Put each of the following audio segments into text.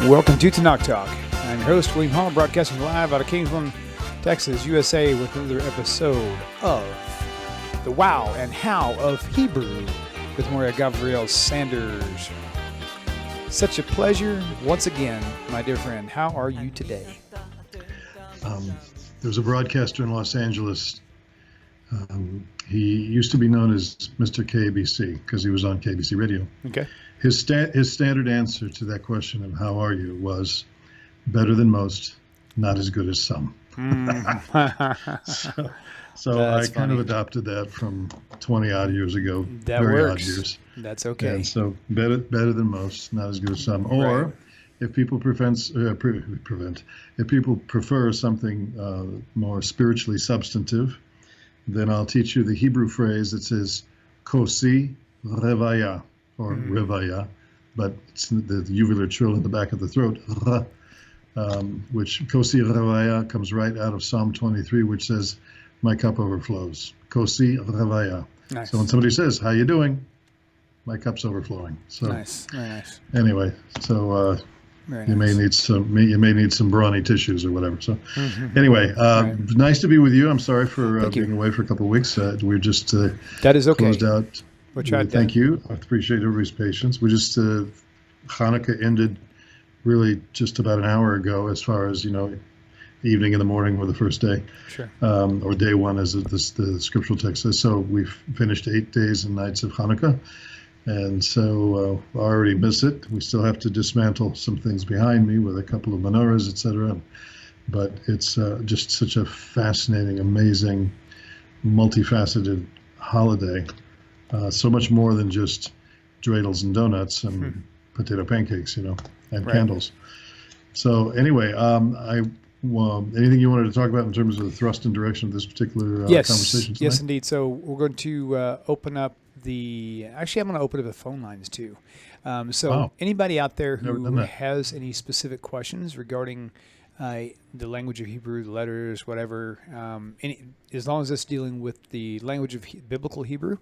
Welcome to Tanakh Talk. I'm your host, William Hall, broadcasting live out of Kingsland, Texas, USA, with another episode of The Wow and How of Hebrew with Moreh Gavriel Sanders. Such a pleasure once again, my dear friend. How are you today? There's a broadcaster in Los Angeles. He used to be known as Mr. KBC because he was on KBC radio. Okay. His standard answer to that question of how are you was better than most, not as good as some. So I kind of adopted that from 20 odd years ago. That very works. Odd years. That's okay. And so better than most, not as good as some. Or right. if people if people prefer something more spiritually substantive, then I'll teach you the Hebrew phrase that says kosi revaya, or revaya, but it's the uvular trill in the back of the throat, which kosi revaya comes right out of Psalm 23, which says, my cup overflows. Kosi revaya. Nice. So when somebody says, how you doing? My cup's overflowing. So nice. Very nice. Anyway, so you may need some brawny tissues or whatever. So anyway, nice to be with you. I'm sorry for being away for a couple of weeks. We're just that is okay. Closed out. Thank you. I appreciate everybody's patience. We just Hanukkah ended really just about an hour ago, as far as evening and the morning were the first day, sure, or day one, as the scriptural text says. So we've finished 8 days and nights of Hanukkah. And so I already miss it. We still have to dismantle some things behind me with a couple of menorahs, etc. But it's just such a fascinating, amazing, multifaceted holiday. So much more than just dreidels and donuts and potato pancakes, and candles. So anyway, anything you wanted to talk about in terms of the thrust and direction of this particular conversation tonight? Yes, indeed. So we're going to open up I'm going to open up the phone lines too. Anybody out there who has any specific questions regarding the language of Hebrew, the letters, whatever, as long as it's dealing with the language of biblical Hebrew,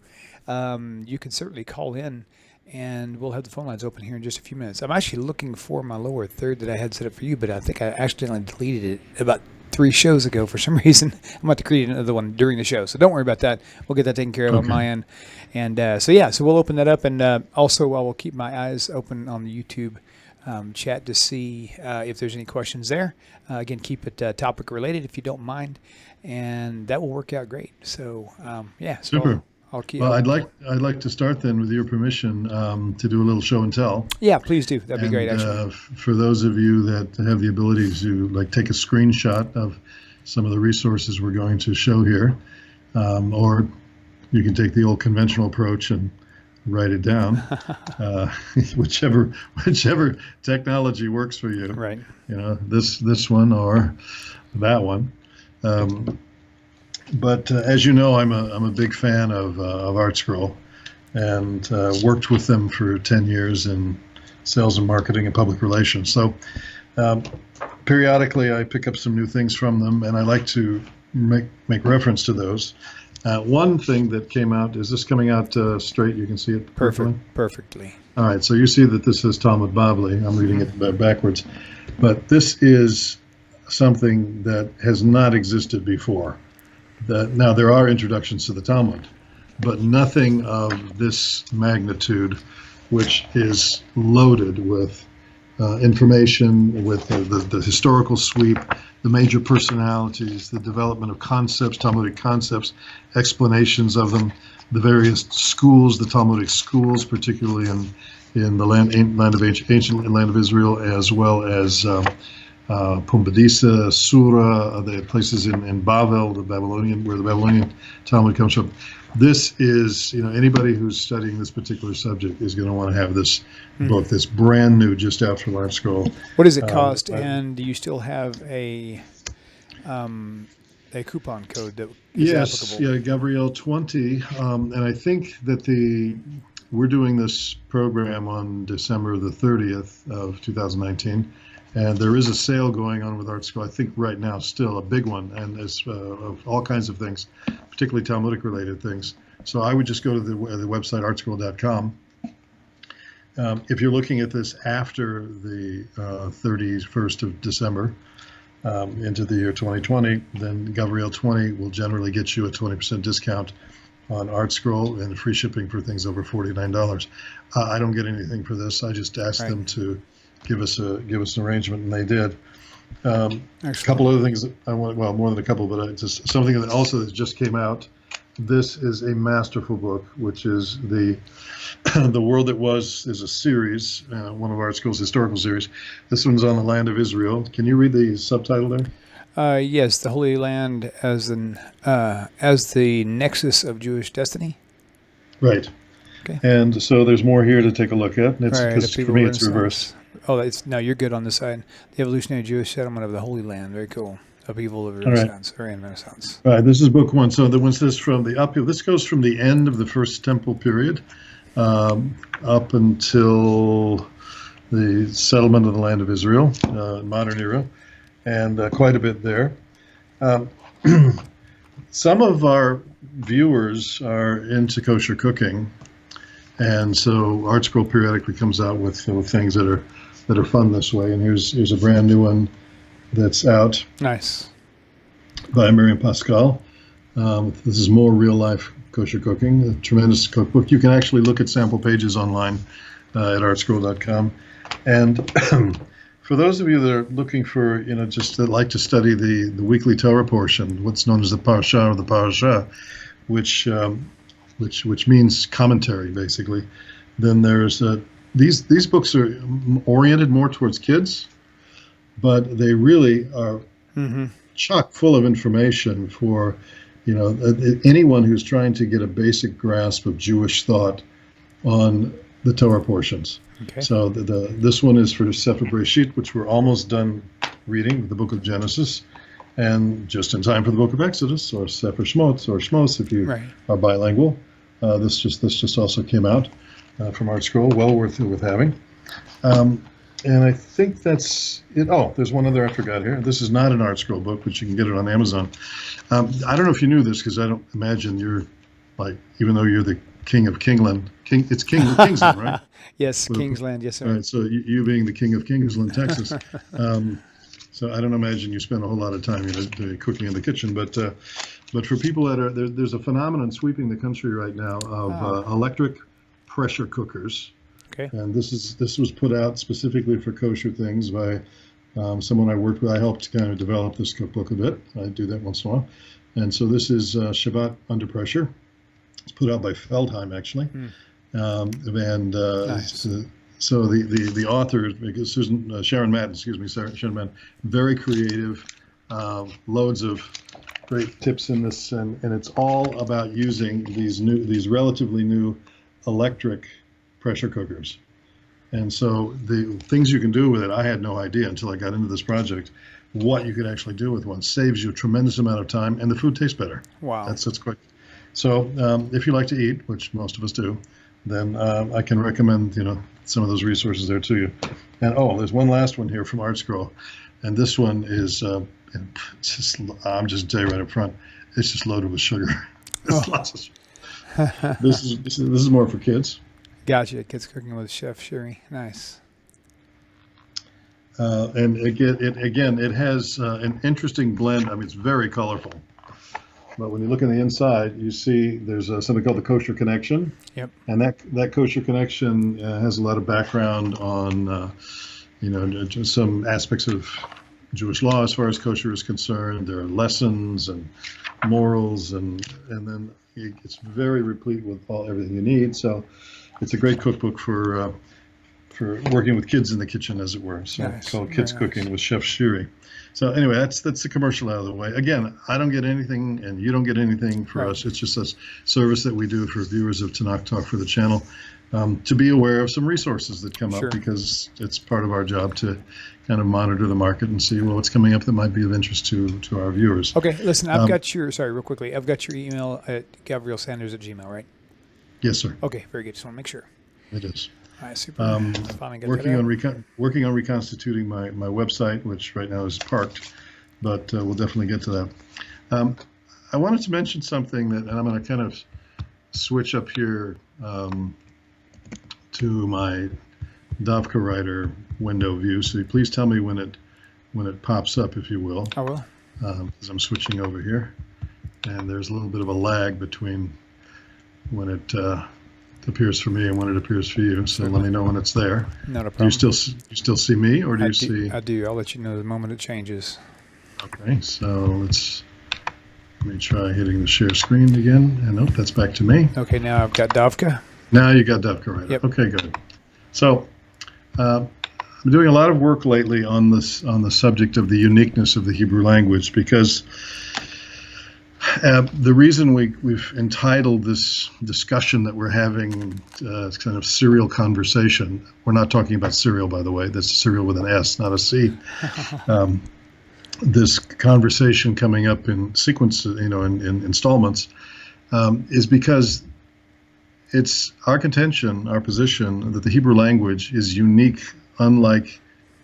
you can certainly call in, and we'll have the phone lines open here in just a few minutes. I'm actually looking for my lower third that I had set up for you, but I think I accidentally deleted it about 3 shows ago for some reason. I'm about to create another one during the show, so don't worry about that. We'll get that taken care of on my end. And so we'll open that up, and also I will keep my eyes open on the YouTube chat to see if there's any questions there. Again, keep it topic related if you don't mind, and that will work out great. So super. I'll keep. Well, I'd like to start then, with your permission, to do a little show and tell. Yeah, please do. That'd be great. Actually, for those of you that have the ability to take a screenshot of some of the resources we're going to show here, or you can take the old conventional approach and write it down, whichever technology works for you. Right. This one or that one. But as you know, I'm a big fan of ArtScroll, and worked with them for 10 years in sales and marketing and public relations. So periodically I pick up some new things from them, and I like to make reference to those. One thing that came out, is this coming out straight? You can see it perfectly. All right, so you see that this is Talmud Bavli. I'm reading it backwards. But this is something that has not existed before. Now, there are introductions to the Talmud, but nothing of this magnitude, which is loaded with information, with the historical sweep, the major personalities, the development of concepts, Talmudic concepts, explanations of them, the various schools, the Talmudic schools, particularly in the ancient land of Israel, as well as Pumbedisa, Sura, the places in Bavel, where the Babylonian Talmud comes from. This is, anybody who's studying this particular subject is going to want to have this book that's brand new, just out from ArtScroll. What does it cost? And do you still have a coupon code that is applicable? Yes, Gavriel 20, and I think that we're doing this program on December the 30th of 2019. And there is a sale going on with ArtScroll, I think right now, still a big one, and it's of all kinds of things, particularly Talmudic related things. So I would just go to the website artscroll.com If you're looking at this after the 31st of December into the year 2020, then Gavriel 20 will generally get you a 20% discount on Art Scroll and free shipping for things over $49. I don't get anything for this. I just asked them to give us an arrangement, and they did. A couple other things that I want, well, more than a couple, but just something that also just came out. This is a masterful book, which is the World That Was is a series, one of Art Scroll's historical series. This one's on the land of Israel. Can you read the subtitle there? Yes, the Holy Land as the nexus of Jewish destiny. Right. Okay. And so there's more here to take a look at. It's because for me it's reversed. Oh, no, you're good on this side. The evolutionary Jewish settlement of the Holy Land. Very cool. Upheaval of Renaissance, or in Renaissance. All right. This is book one. So the one says from the upheaval. This goes from the end of the First Temple period up until the settlement of the land of Israel, modern era, and quite a bit there. Some of our viewers are into kosher cooking, and so Art Scroll periodically comes out with things that are fun this way. And here's a brand new one that's out. Nice. By Miriam Pascal. This is more real life kosher cooking, a tremendous cookbook. You can actually look at sample pages online at artscroll.com. And for those of you that are looking for, just that like to study the weekly Torah portion, what's known as the Parsha or the Parsha, which means commentary basically, then there's these books are oriented more towards kids, but they really are chock full of information for anyone who's trying to get a basic grasp of Jewish thought on the Torah portions. Okay. So this one is for Sefer Bereshit, which we're almost done reading, the book of Genesis, and just in time for the book of Exodus, or Sefer Shmot, or Shmos if you are bilingual. This just also came out from Art Scroll, well worth having. And I think that's it. Oh, there's one other I forgot here. This is not an Art Scroll book, but you can get it on Amazon. I don't know if you knew this, because I don't imagine you're even though you're the king of Kingland, it's Kingsland, right? Yes, Kingsland, yes, sir. Right, so you being the king of Kingsland, Texas. So I don't imagine you spend a whole lot of time cooking in the kitchen, but for people that are there's a phenomenon sweeping the country right now of electric pressure cookers. Okay. And this was put out specifically for kosher things by someone I worked with. I helped kind of develop this cookbook a bit. I do that once in a while. And so this is Shabbat Under Pressure. It's put out by Feldheim, actually. Nice. So the author, because Sharon Madden, very creative, loads of great tips in this, and it's all about using these relatively new electric pressure cookers. And so the things you can do with it, I had no idea until I got into this project, what you could actually do with one. Saves you a tremendous amount of time, and the food tastes better. Wow. That's quick. So if you like to eat, which most of us do, then I can recommend some of those resources there to you. And there's one last one here from Art Scroll, and this one is I'm just tell you right up front, it's just loaded with sugar. It's lots of sugar. This is more for kids. Gotcha. Kids cooking with Chef Sherry. Nice. And it has an interesting blend. I mean, it's very colorful. But when you look in the inside, you see there's something called the Kosher Connection. Yep. And that Kosher Connection has a lot of background on, just some aspects of Jewish law as far as kosher is concerned. There are lessons and morals, and then it's very replete with everything you need. So it's a great cookbook for working with kids in the kitchen, as it were. So it's called Kids Cooking with Chef Shiri. So anyway, that's the commercial out of the way. Again, I don't get anything, and you don't get anything for us. It's just a service that we do for viewers of Tanakh Talk for the channel, to be aware of some resources that come up, because it's part of our job to kind of monitor the market and see what's coming up that might be of interest to our viewers. Okay, listen, I've got real quickly, I've got your email at gavrielsanders@gmail.com, right? Yes, sir. Okay, very good. Just want to make sure. It is. All right, super. Working on reconstituting my website, which right now is parked, but we'll definitely get to that. I wanted to mention something and I'm going to kind of switch up here to my Dovka Writer window view. So please tell me when it pops up, if you will. I will. As I'm switching over here, and there's a little bit of a lag between when it appears for me and when it appears for you. So let me know when it's there. Not a problem. Do you still see me, or do you see? I do. I'll let you know the moment it changes. Okay, so let me try hitting the share screen again. And nope, that's back to me. Okay, now I've got Dovka. Now you got Dovka right. Yep. Okay, good. So I'm doing a lot of work lately on the subject of the uniqueness of the Hebrew language, because the reason we've entitled this discussion that we're having kind of serial conversation. We're not talking about cereal, by the way. That's cereal with an S, not a C. This conversation coming up in sequence, in installments, is because it's our contention, our position, that the Hebrew language is unique, unlike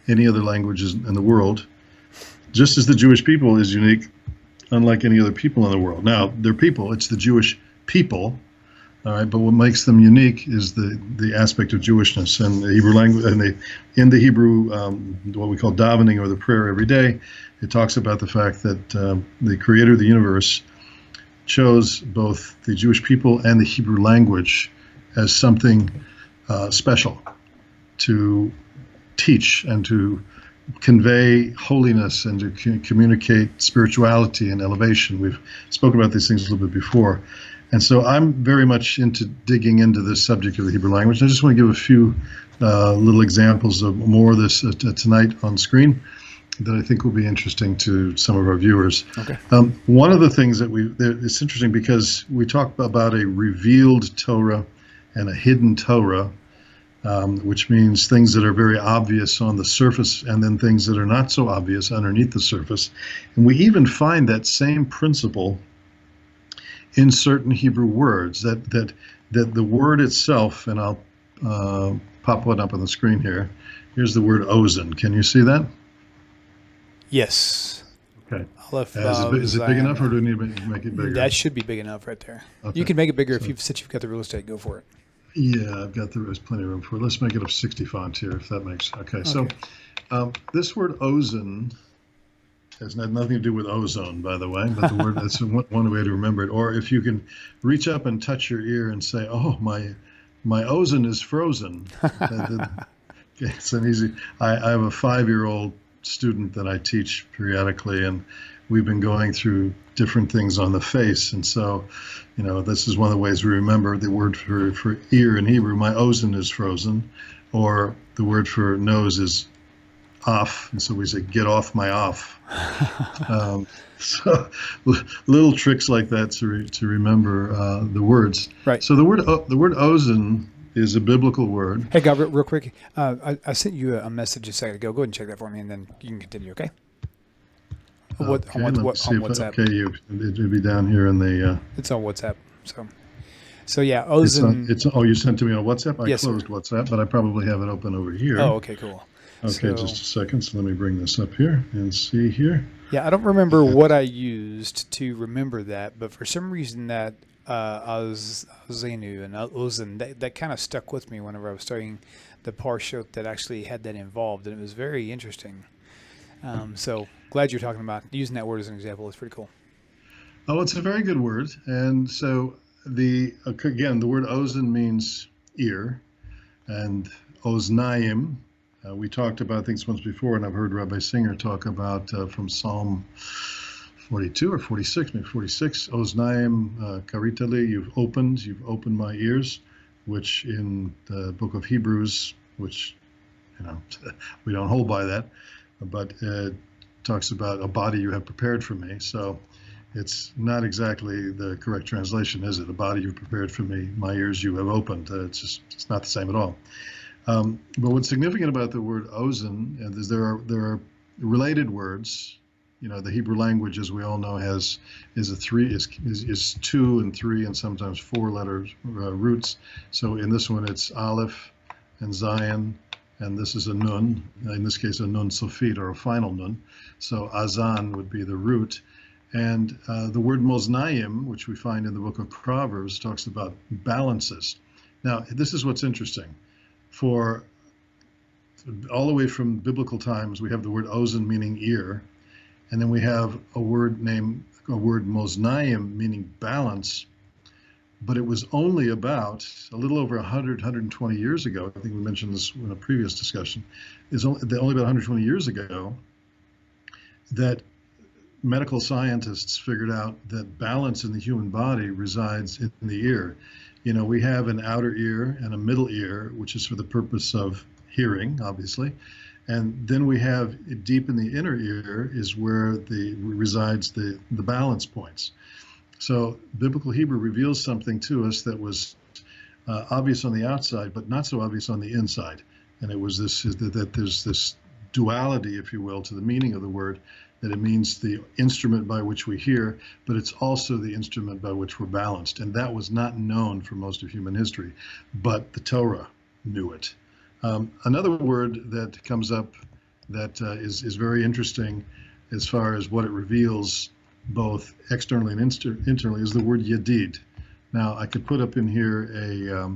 any other languages in the world, just as the Jewish people is unique, unlike any other people in the world. Now, they're people, it's the Jewish people, all right, but what makes them unique is the aspect of Jewishness. And the Hebrew language, and in the Hebrew, what we call davening, or the prayer every day, it talks about the fact that the creator of the universe chose both the Jewish people and the Hebrew language as something special to teach and to convey holiness and to communicate spirituality and elevation. We've spoken about these things a little bit before. And so I'm very much into digging into this subject of the Hebrew language. I just want to give a few little examples of more of this tonight on screen that I think will be interesting to some of our viewers. Okay. One of the things it's interesting because we talk about a revealed Torah and a hidden Torah, which means things that are very obvious on the surface and then things that are not so obvious underneath the surface. And we even find that same principle in certain Hebrew words, that the word itself, and I'll pop one up on the screen here. Here's the word ozen. Can you see that? Yes. Okay. Is it big enough, or do we need to make it bigger? That should be big enough right there. Okay. You can make it bigger since you've got the real estate. Go for it. Yeah, there's plenty of room for it. Let's make it a 60 font here, if that makes. Okay. So this word ozen has nothing to do with ozone, by the way, but the word, that's one way to remember it. Or if you can reach up and touch your ear and say, "Oh, my ozone is frozen." It's an easy. I have a 5-year-old student that I teach periodically, and we've been going through different things on the face. And so, this is one of the ways we remember the word for ear in Hebrew. My ozone is frozen, or the word for nose is off. And so we say, get off my off. So little tricks like that to remember the words. Right. So the word ozone is a biblical word. Hey, Gavriel, real quick. I sent you a message a second ago. Go ahead and check that for me, and then you can continue, okay? On WhatsApp. Okay, it'll be down here in the... It's on WhatsApp. So yeah, ozone... you sent it to me on WhatsApp? Yes, closed sir. WhatsApp, but I probably have it open over here. Oh, okay, cool. Okay, just a second. So let me bring this up here and see here. Yeah, I don't remember what I used to remember that, but for some reason that Ozenu and Ozen, that kind of stuck with me whenever I was studying the Parsha that actually had that involved, and it was very interesting. So glad you're talking about using that word as an example. It's pretty cool. Oh, it's a very good word. And so the word ozen means ear, and oznaim. We talked about things once before, and I've heard Rabbi Singer talk about from Psalm 42 or 46, maybe 46, Oznaim karitali, you've opened my ears, which in the book of Hebrews, which, we don't hold by that, but it talks about a body you have prepared for me. So it's not exactly the correct translation, is it? A body you've prepared for me, my ears you have opened. It's not the same at all. But what's significant about the word ozen is there are related words. The Hebrew language, as we all know, is 2 and 3 and sometimes 4 letters roots. So in this one, it's aleph and zayin, and this is a nun. In this case, a nun sofit, or a final nun. So azan would be the root. And the word moznayim, which we find in the book of Proverbs, talks about balances. Now, this is what's interesting. For all the way from biblical times, we have the word ozen, meaning ear, and then we have a word moznaim, meaning balance. But it was only about a little over 120 years ago. I think we mentioned this in a previous discussion. Is only about 120 years ago that medical scientists figured out that balance in the human body resides in the ear. We have an outer ear and a middle ear, which is for the purpose of hearing, obviously. And then we have deep in the inner ear is where resides the balance points. So biblical Hebrew reveals something to us that was obvious on the outside, but not so obvious on the inside. And it was that there's this duality, if you will, to the meaning of the word, that it means the instrument by which we hear, but it's also the instrument by which we're balanced. And that was not known for most of human history, but the Torah knew it. Another word that comes up that is very interesting as far as what it reveals both externally and internally is the word yadid. Now, I could put up in here let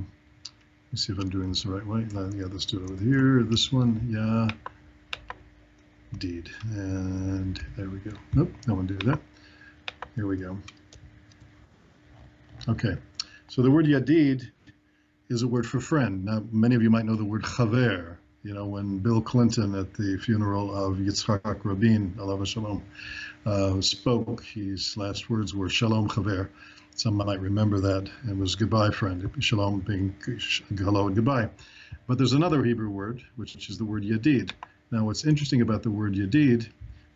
me see if I'm doing this the right way. Yeah, let's do it over here. This one, yeah. Deed. And there we go. Nope, no one did that. Here we go. Okay, so the word yadid is a word for friend. Now, many of you might know the word chaver. When Bill Clinton at the funeral of Yitzchak Rabin, alav shalom, spoke, his last words were shalom chaver. Some might remember that. It was goodbye, friend. Shalom being hello and goodbye. But there's another Hebrew word, which is the word yadid. Now, what's interesting about the word yadid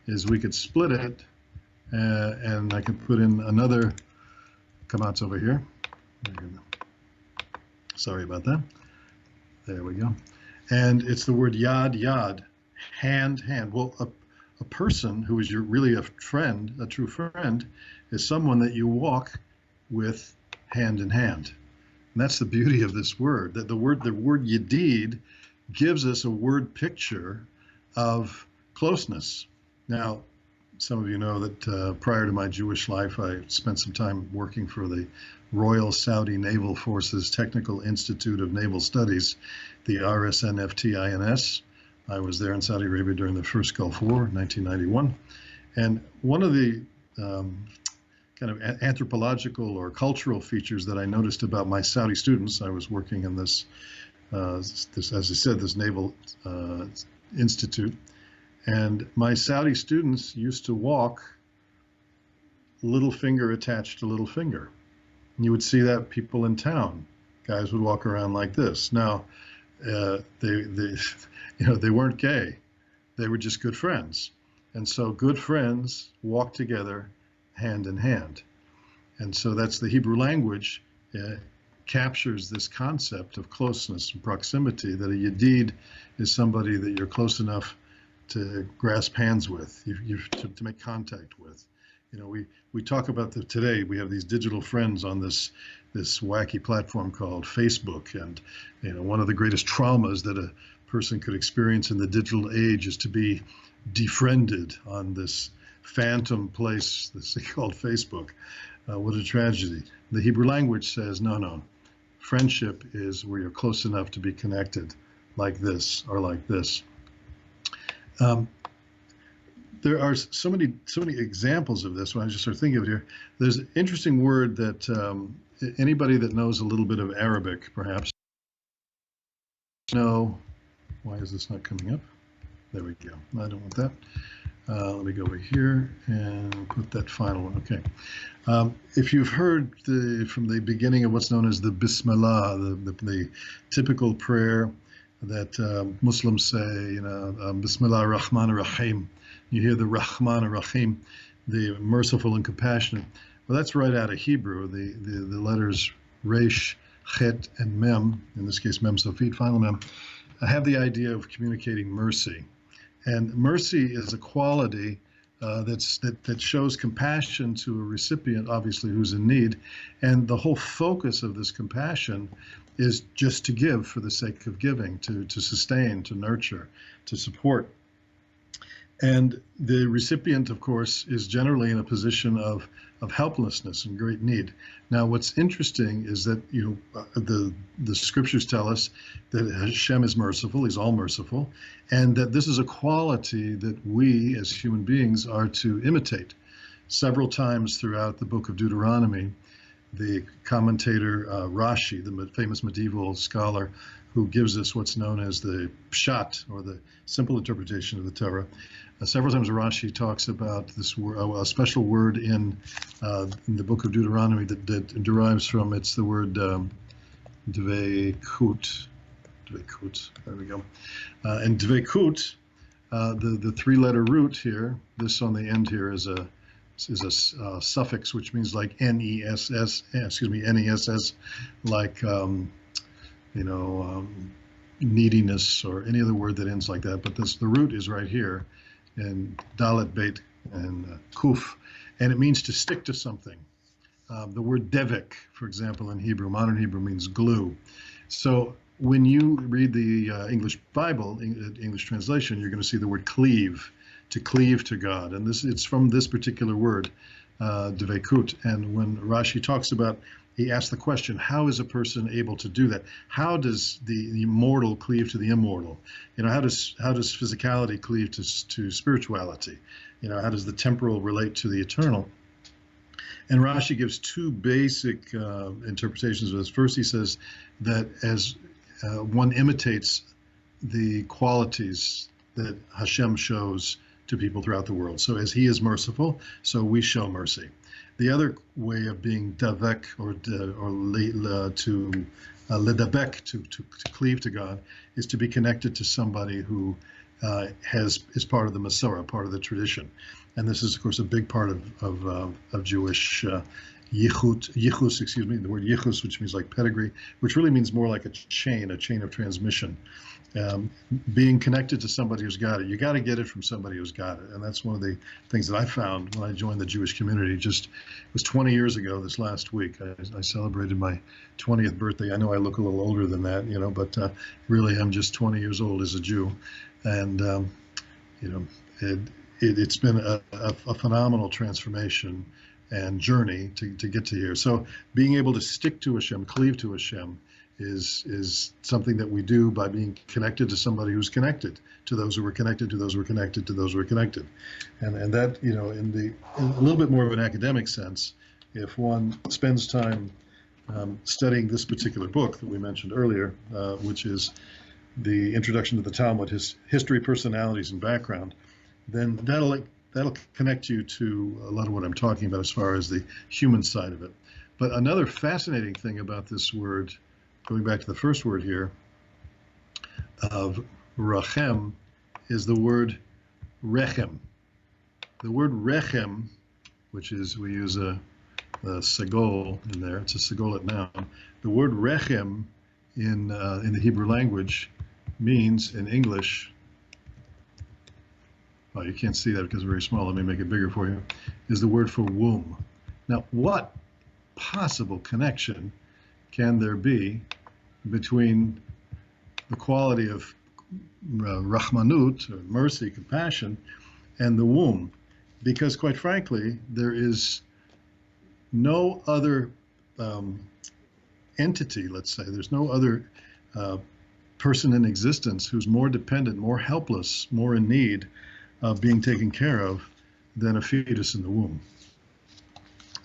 is we could split it, and I could put in another kamatz over here. Sorry about that. There we go. And it's the word yad, hand. Well, a person who is really a friend, a true friend, is someone that you walk with hand in hand. And that's the beauty of this word, that the word yadid gives us a word picture of closeness. Now, some of you know that prior to my Jewish life, I spent some time working for the Royal Saudi Naval Forces Technical Institute of Naval Studies, the RSNFTINS. I was there in Saudi Arabia during the first Gulf War, 1991. And one of the kind of anthropological or cultural features that I noticed about my Saudi students, I was working in this as I said, this Naval Institute, and my Saudi students used to walk little finger attached to little finger. And you would see that people in town, guys would walk around like this. Now, they weren't gay; they were just good friends, and so good friends walk together, hand in hand. And so that's the Hebrew language. Captures this concept of closeness and proximity, that a yadid is somebody that you're close enough to grasp hands with, to make contact with. We talk about today, we have these digital friends on this wacky platform called Facebook, and one of the greatest traumas that a person could experience in the digital age is to be defriended on this phantom place that's called Facebook. What a tragedy. The Hebrew language says, no. Friendship is where you're close enough to be connected, like this or like this. There are so many examples of this when I just start thinking of it here. There's an interesting word that anybody that knows a little bit of Arabic, perhaps, know. Why is this not coming up? There we go. I don't want that. Let me go over here and put that final one. Okay. If you've heard from the beginning of what's known as the Bismillah, the typical prayer that Muslims say, Bismillah ar-Rahman ar-Rahim. You hear the Rahman ar-Rahim, the merciful and compassionate. Well, that's right out of Hebrew. The letters Resh, Chet, and Mem, in this case Mem Sofit, final Mem, have the idea of communicating mercy. And mercy is a quality that shows compassion to a recipient, obviously, who's in need. And the whole focus of this compassion is just to give for the sake of giving, to sustain, to nurture, to support. And the recipient, of course, is generally in a position of helplessness and great need. Now, what's interesting is that the scriptures tell us that Hashem is merciful; He's all merciful, and that this is a quality that we, as human beings, are to imitate. Several times throughout the book of Deuteronomy, the commentator Rashi, the famous medieval scholar who gives us what's known as the pshat, or the simple interpretation of the Torah, several times Rashi talks about this a special word in the book of Deuteronomy that derives from, it's the word dveikut. There we go. And dveikut, the three-letter root here, this on the end here is a suffix which means like ness, like neediness or any other word that ends like that. But the root is right here in dalet beit and kuf, and it means to stick to something. The word devek, for example, in Hebrew, modern Hebrew, means glue. So when you read the English Bible, English translation, you're going to see the word cleave, to cleave to God. And it's from this particular word, dveikut. And when Rashi talks about, he asks the question, how is a person able to do that? How does the immortal cleave to the immortal? How does physicality cleave to spirituality? How does the temporal relate to the eternal? And Rashi gives two basic interpretations of this. First, he says that as one imitates the qualities that Hashem shows to people throughout the world. So as He is merciful, so we show mercy. The other way of being davek or ledabek, to cleave to God, is to be connected to somebody who is part of the Masorah, part of the tradition. And this is, of course, a big part of Jewish yichus, the word yichus, which means like pedigree, which really means more like a chain of transmission. Being connected to somebody who's got it. You got to get it from somebody who's got it. And that's one of the things that I found when I joined the Jewish community. It was 20 years ago this last week. I celebrated my 20th birthday. I know I look a little older than that, but really I'm just 20 years old as a Jew. And, it's been a phenomenal transformation and journey to get to here. So being able to stick to Hashem, cleave to Hashem, is something that we do by being connected to somebody who's connected to those who were connected to those who were connected to those who were connected. And that, in a little bit more of an academic sense, if one spends time studying this particular book that we mentioned earlier, which is the Introduction to the Talmud, his history, personalities, and background, then that'll connect you to a lot of what I'm talking about as far as the human side of it. But another fascinating thing about this word, going back to the first word here, of rachem, is the word rechem. The word rechem, which is, we use a segol in there, it's a segolet noun. The word rechem in the Hebrew language means, in English, oh, you can't see that because it's very small, let me make it bigger for you, is the word for womb. Now, what possible connection can there be between the quality of rahmanut, or mercy, compassion, and the womb? Because quite frankly, there is no other entity, let's say, there's no other person in existence who's more dependent, more helpless, more in need of being taken care of than a fetus in the womb.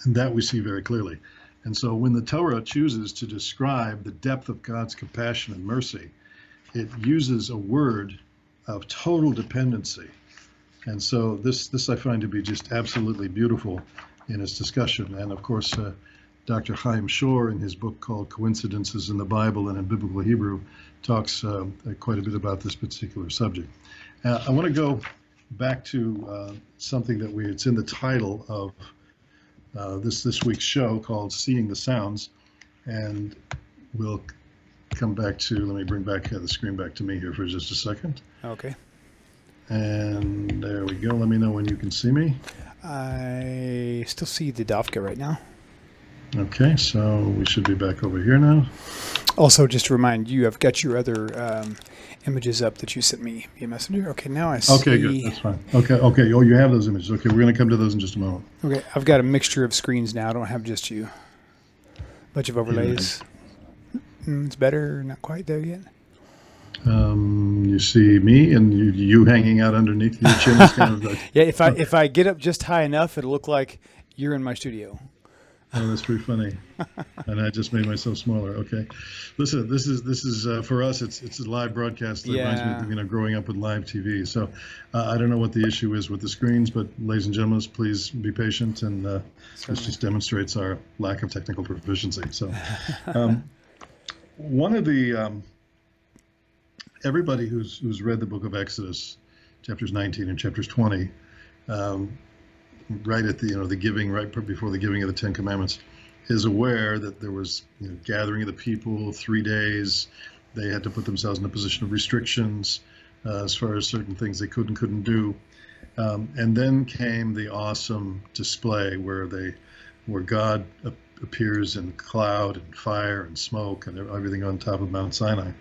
And that we see very clearly. And so when the Torah chooses to describe the depth of God's compassion and mercy, it uses a word of total dependency. And so this I find to be just absolutely beautiful in its discussion. And of course, Dr. Chaim Shor, in his book called Coincidences in the Bible and in Biblical Hebrew, talks quite a bit about this particular subject. I want to go back to something that it's in the title of this week's show, called Seeing the Sounds, and we'll come back to, let me bring back the screen back to me here for just a second. Okay. And there we go. Let me know when you can see me. I still see the Dovka right now. Okay, so we should be back over here now. Also, just to remind you, I've got your other images up that you sent me via Messenger. Okay, now I see. Okay, good. That's fine. Okay. Oh, you have those images. Okay, we're going to come to those in just a moment. Okay, I've got a mixture of screens now. I don't have just you. Bunch of overlays. It's better. Not quite there yet. You see me and you hanging out underneath your chin. Is kind of like, yeah, if I get up just high enough, it'll look like you're in my studio. Oh, that's pretty funny. And I just made myself smaller. Okay, listen, this is for us. It's a live broadcast. That reminds me of growing up with live TV. So I don't know what the issue is with the screens, but ladies and gentlemen, please be patient. And this just demonstrates our lack of technical proficiency. So one of the everybody who's read the book of Exodus, chapters 19 and chapters 20. Right at the giving, right before the giving of the Ten Commandments, is aware that there was gathering of the people, 3 days. They had to put themselves in a position of restrictions as far as certain things they could and couldn't do. And then came the awesome display where God appears in cloud and fire and smoke and everything on top of Mount Sinai.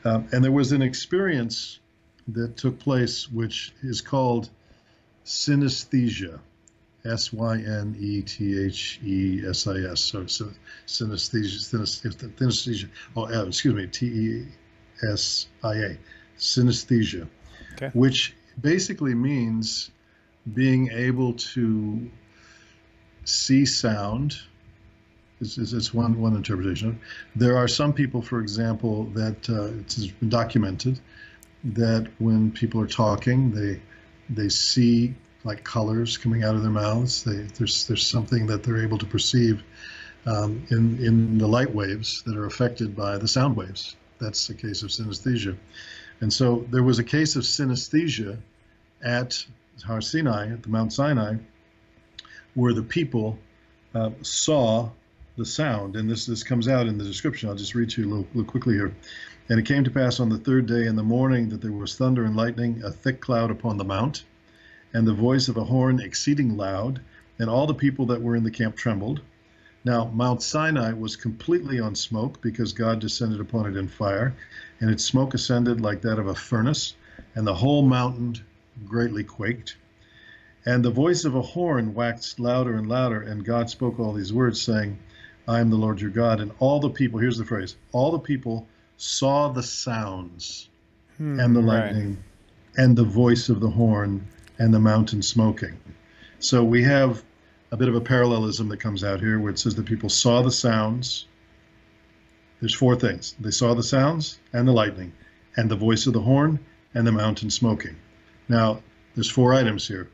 And there was an experience that took place which is called synesthesia. Synethes. So synesthesia. Tesia. Synesthesia. Okay. Which basically means being able to see sound. It's one interpretation. There are some people, for example, that it's been documented that when people are talking, they see like colors coming out of their mouths. There's something that they're able to perceive in the light waves that are affected by the sound waves. That's the case of synesthesia. And so there was a case of synesthesia at Har Sinai, at the Mount Sinai, where the people saw the sound. And this comes out in the description. I'll just read to you a little quickly here. And it came to pass on the third day in the morning that there was thunder and lightning, a thick cloud upon the mount, and the voice of a horn exceeding loud, and all the people that were in the camp trembled. Now Mount Sinai was completely on smoke, because God descended upon it in fire, and its smoke ascended like that of a furnace, and the whole mountain greatly quaked. And the voice of a horn waxed louder and louder, and God spoke all these words, saying, I am the Lord your God. And all the people, here's the phrase, all the people saw the sounds and the lightning and the voice of the horn and the mountain smoking. So we have a bit of a parallelism that comes out here, where it says that people saw the sounds. There's 4 things. They saw the sounds and the lightning and the voice of the horn and the mountain smoking. Now, there's 4 items here.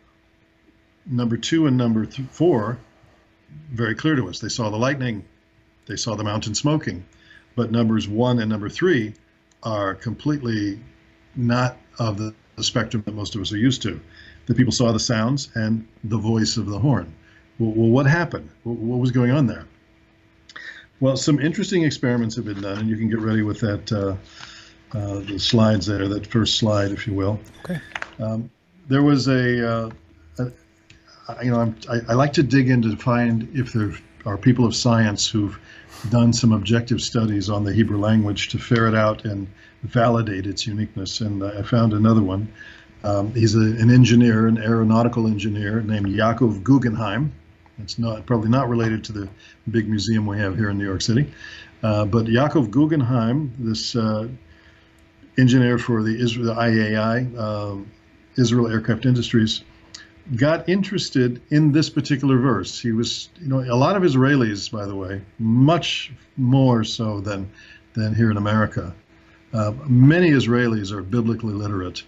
Number 2 and number 4, very clear to us. They saw the lightning, they saw the mountain smoking. But numbers 1 and number 3 are completely not of the spectrum that most of us are used to. The people saw the sounds and the voice of the horn. Well, what happened? What was going on there? Well, some interesting experiments have been done, and you can get ready with that, the slides there, that first slide, if you will. Okay. There was I like to dig in to find if there are people of science who've done some objective studies on the Hebrew language to ferret out and validate its uniqueness. And I found another one. He's an engineer, an aeronautical engineer named Yaakov Guggenheim. It's probably not related to the big museum we have here in New York City. But Yaakov Guggenheim, this engineer for the IAI, Israel Aircraft Industries, got interested in this particular verse. He was, a lot of Israelis, by the way, much more so than here in America. Many Israelis are biblically literate,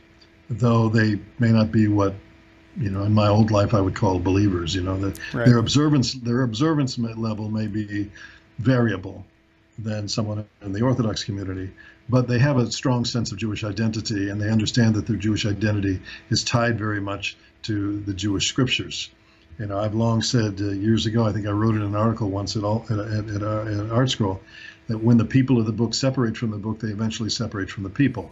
though they may not be what, in my old life I would call believers. Their observance level may be variable than someone in the Orthodox community, but they have a strong sense of Jewish identity, and they understand that their Jewish identity is tied very much to the Jewish scriptures. I've long said years ago, I think I wrote in an article once at Art Scroll, that when the people of the book separate from the book, they eventually separate from the people.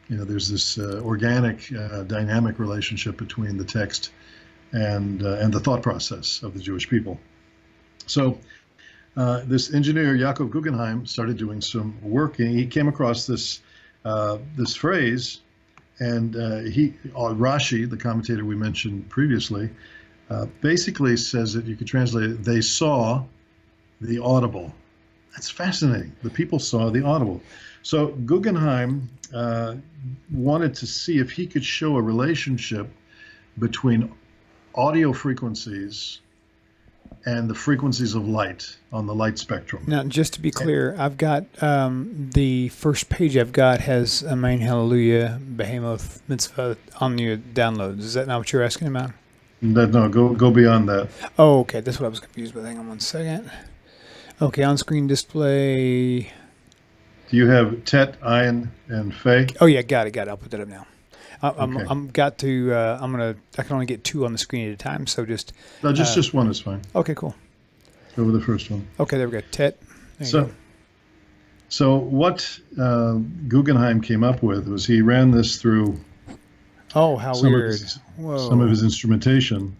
There's this organic, dynamic relationship between the text and the thought process of the Jewish people. So this engineer, Yaakov Guggenheim, started doing some work, and he came across this this phrase, and Rashi, the commentator we mentioned previously, basically says that you could translate it, they saw the audible. That's fascinating. The people saw the audible. So Guggenheim wanted to see if he could show a relationship between audio frequencies and the frequencies of light on the light spectrum. Now, just to be clear, I've got the first page I've got has Amen, Hallelujah, Behemoth, Mitzvah on your downloads. Is that not what you're asking about? No, go beyond that. Oh, okay. That's what I was confused with. Hang on one second. Okay, on-screen display. Do you have Tet, Ayin, and Fe? Oh yeah, got it. I'll put that up now. I can only get 2 on the screen at a time, so just one is fine. Okay, cool. Go with the first one. Okay, there we go. Tet. So what Guggenheim came up with was he ran this through. Oh, how weird! Some of his instrumentation,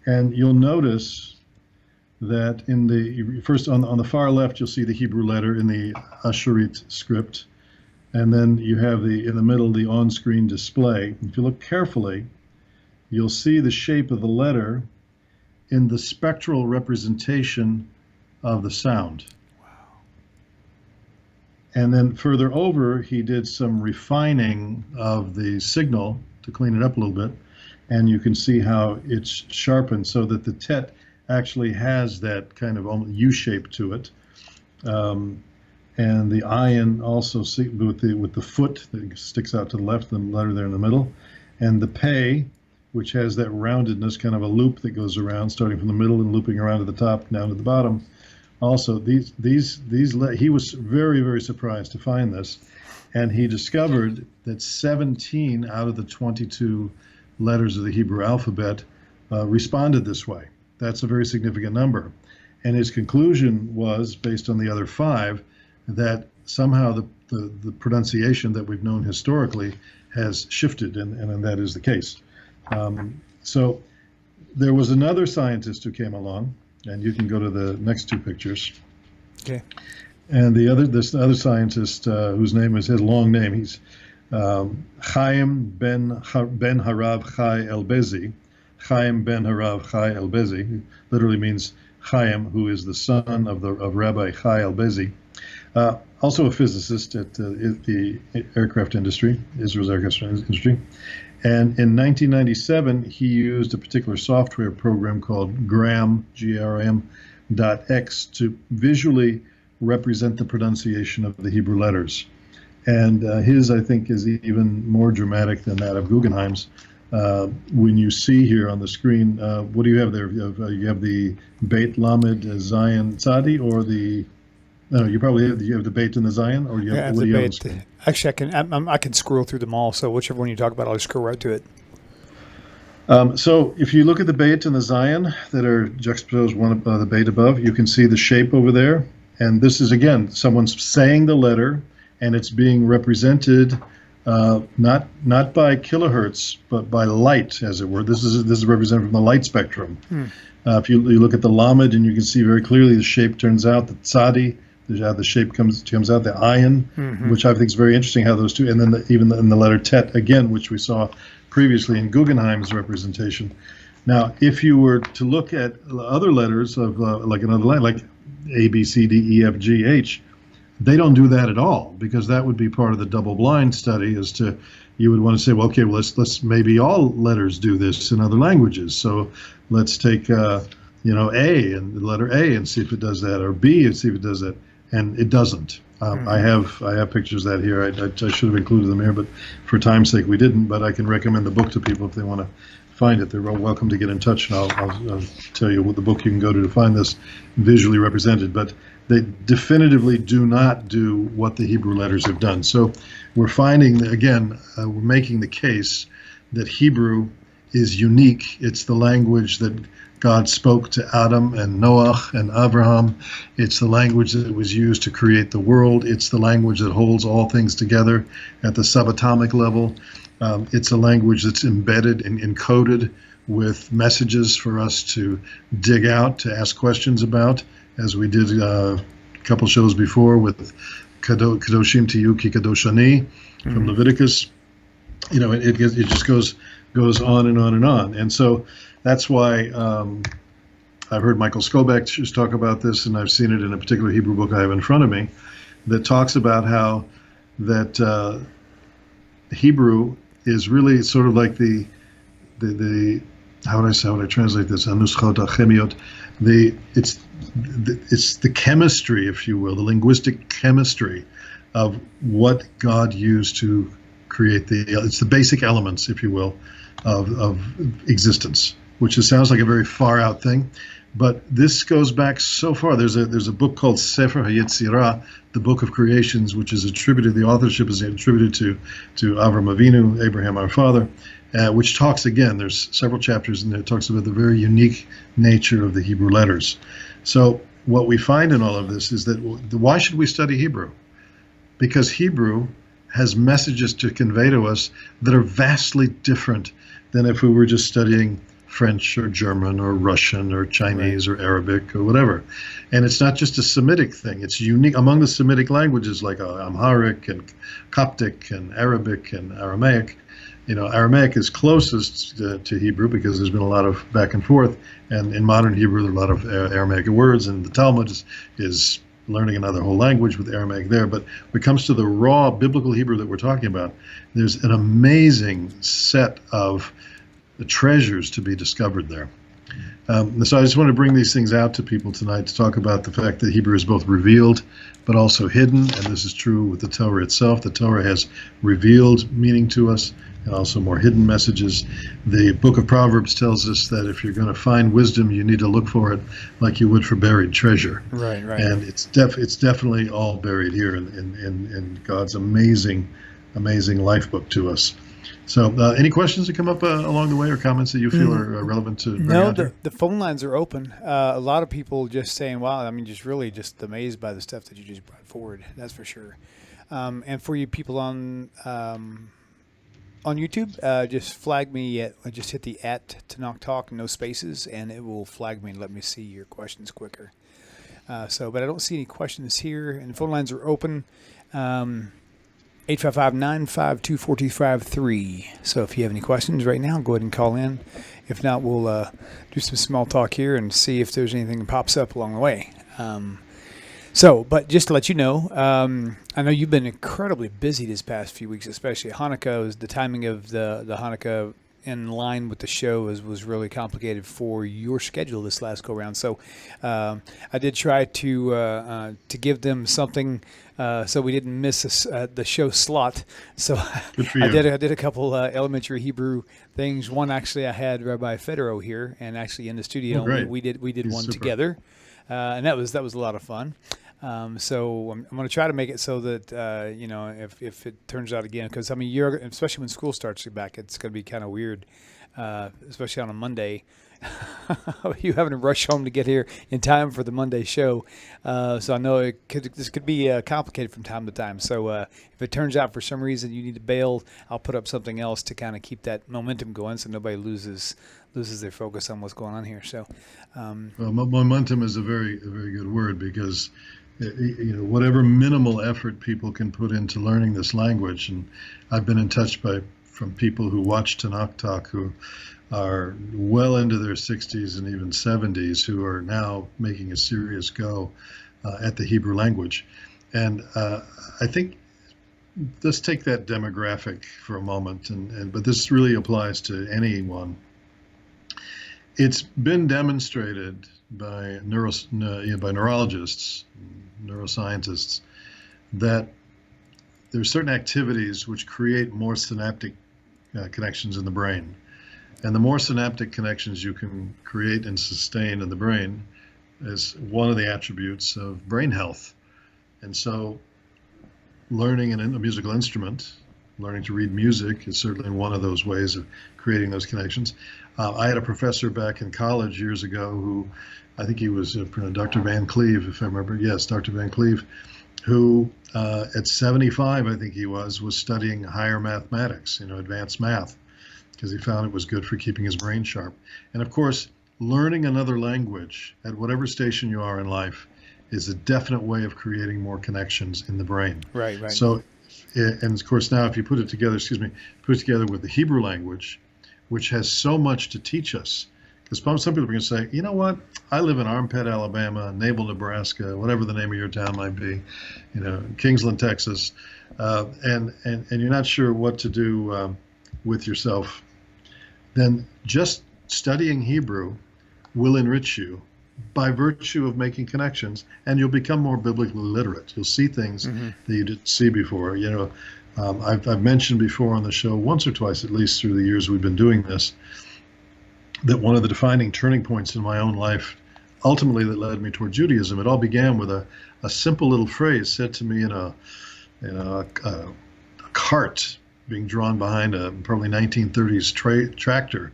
and you'll notice that in the first on the far left you'll see the Hebrew letter in the Asherit script. And then you have in the middle, the on-screen display. If you look carefully, you'll see the shape of the letter in the spectral representation of the sound. Wow. And then further over, he did some refining of the signal to clean it up a little bit. And you can see how it's sharpened so that the tet actually has that kind of U shape to it. And the ayin also with the foot that sticks out to the left, the letter there in the middle, and the pei, which has that roundedness, kind of a loop that goes around, starting from the middle and looping around to the top, down to the bottom. Also, he was very, very surprised to find this, and he discovered that 17 out of the 22 letters of the Hebrew alphabet responded this way. That's a very significant number, and his conclusion was, based on the other 5, that somehow the pronunciation that we've known historically has shifted, and that is the case. So there was another scientist who came along, and you can go to the next 2 pictures. Okay. And this other scientist, whose name is his long name, he's Chaim ben Harav Chai Elbezi. Chaim ben Harav Chai Elbezi literally means Chaim, who is the son of Rabbi Chai Elbezi. Also a physicist at the aircraft industry, Israel's aircraft industry. And in 1997, he used a particular software program called GRAM, GRM.X, to visually represent the pronunciation of the Hebrew letters. And his, I think, is even more dramatic than that of Guggenheim's. When you see here on the screen, what do you have there? You have the Beit Lamed Zion Tzadi, or the... No, you probably have the Beit and the Zion, or you have, what do you have on the screen? Actually, I can scroll through them all, so whichever one you talk about, I'll just scroll right to it. So if you look at the Beit and the Zion that are juxtaposed one above the Beit above, you can see the shape over there. And this is, again, someone's saying the letter, and it's being represented not by kilohertz, but by light, as it were. This is represented from the light spectrum. If you look at the Lamed, and you can see very clearly the shape turns out, the Tzadi, the shape comes out, the ayin, which I think is very interesting how those two, and then even in the letter tet again, which we saw previously in Guggenheim's representation. Now, if you were to look at other letters of like another line, like A, B, C, D, E, F, G, H, they don't do that at all, because that would be part of the double-blind study. As to, you would want to say, well, okay, well, let's maybe all letters do this in other languages. So let's take A and the letter A and see if it does that, or B and see if it does that. And it doesn't. I have pictures of that here. I should have included them here, but for time's sake we didn't. But I can recommend the book to people if they want to find it. They're welcome to get in touch, and I'll tell you what the book you can go to find this visually represented. But they definitively do not do what the Hebrew letters have done. So we're finding, again, we're making the case that Hebrew is unique. It's the language that God spoke to Adam and Noah and Abraham. It's the language that was used to create the world. It's the language that holds all things together at the subatomic level. It's a language that's embedded and encoded with messages for us to dig out, to ask questions about, as we did a couple shows before with Kadoshim Tiyu Ki Kadoshani from Leviticus. It just goes on and on and on. And so that's why I've heard Michael Skobac just talk about this, and I've seen it in a particular Hebrew book I have in front of me that talks about how that Hebrew is really sort of like the how would I translate this? Anuschot achemiot. It's the chemistry, if you will, the linguistic chemistry of what God used to create it's the basic elements, if you will, of existence, which sounds like a very far out thing, but this goes back so far. There's a book called Sefer HaYetzirah, the Book of Creations, which is attributed, the authorship is attributed to Avram Avinu, Abraham our father, which talks, again, there's several chapters in there, it talks about the very unique nature of the Hebrew letters. So what we find in all of this is that why should we study Hebrew? Because Hebrew has messages to convey to us that are vastly different than if we were just studying French or German or Russian or Chinese or Arabic or whatever. And it's not just a Semitic thing. It's unique among the Semitic languages like Amharic and Coptic and Arabic and Aramaic. Aramaic is closest to Hebrew because there's been a lot of back and forth. And in modern Hebrew, there are a lot of Aramaic words, and the Talmud is learning another whole language with Aramaic there. But when it comes to the raw biblical Hebrew that we're talking about, there's an amazing set of the treasures to be discovered there. So I just want to bring these things out to people tonight to talk about the fact that Hebrew is both revealed but also hidden, and this is true with the Torah itself. The Torah has revealed meaning to us and also more hidden messages. The book of Proverbs tells us that if you're going to find wisdom, you need to look for it like you would for buried treasure. Right. And it's definitely all buried here in God's amazing life book to us. So any questions that come up along the way, or comments that you feel are relevant to bring out here? The phone lines are open. A lot of people just saying, wow, just amazed by the stuff that you just brought forward. That's for sure. And for you people on YouTube, just flag me just hit the @Tanakh Talk, no spaces, and it will flag me and let me see your questions quicker. But I don't see any questions here, and the phone lines are open. 855-952-4253. So if you have any questions right now, go ahead and call in. If not, we'll do some small talk here and see if there's anything that pops up along the way. But just to let you know, I know you've been incredibly busy this past few weeks, especially Hanukkah. The timing of the Hanukkah in line with the show was really complicated for your schedule this last go round. So I did try to give them something so we didn't miss the show slot. So I did a couple elementary Hebrew things. One, actually, I had Rabbi Federow here and actually in the studio. Oh, we did one super. together, and that was a lot of fun. So I'm going to try to make it so that, if it turns out again, because, especially when school starts back, it's going to be kind of weird, especially on a Monday, you having to rush home to get here in time for the Monday show. So I know this could be complicated from time to time. So if it turns out for some reason you need to bail, I'll put up something else to kind of keep that momentum going so nobody loses their focus on what's going on here. So, momentum is a very good word, because whatever minimal effort people can put into learning this language, and I've been in touch from people who watch Tanakh Talk who are well into their 60s and even 70s, who are now making a serious go at the Hebrew language. And I think let's take that demographic for a moment, but this really applies to anyone. It's been demonstrated by neurologists, neuroscientists, that there are certain activities which create more synaptic connections in the brain. And the more synaptic connections you can create and sustain in the brain is one of the attributes of brain health. And so learning a musical instrument, learning to read music, is certainly one of those ways of creating those connections. I had a professor back in college years ago who, I think he was Dr. Van Cleve, if I remember. Yes, Dr. Van Cleve, who at 75, I think he was studying higher mathematics, advanced math, because he found it was good for keeping his brain sharp. And of course, learning another language at whatever station you are in life is a definite way of creating more connections in the brain. Right, right. So, and of course now if you put it together, with the Hebrew language, which has so much to teach us, because some people are going to say, you know what, I live in Armpit, Alabama, Naval, Nebraska, whatever the name of your town might be, Kingsland, Texas, and you're not sure what to do with yourself, then just studying Hebrew will enrich you by virtue of making connections, and you'll become more biblically literate. You'll see things that you didn't see before. I've mentioned before on the show once or twice, at least through the years we've been doing this, that one of the defining turning points in my own life, ultimately that led me toward Judaism, it all began with a simple little phrase said to me in a cart being drawn behind a probably 1930s tractor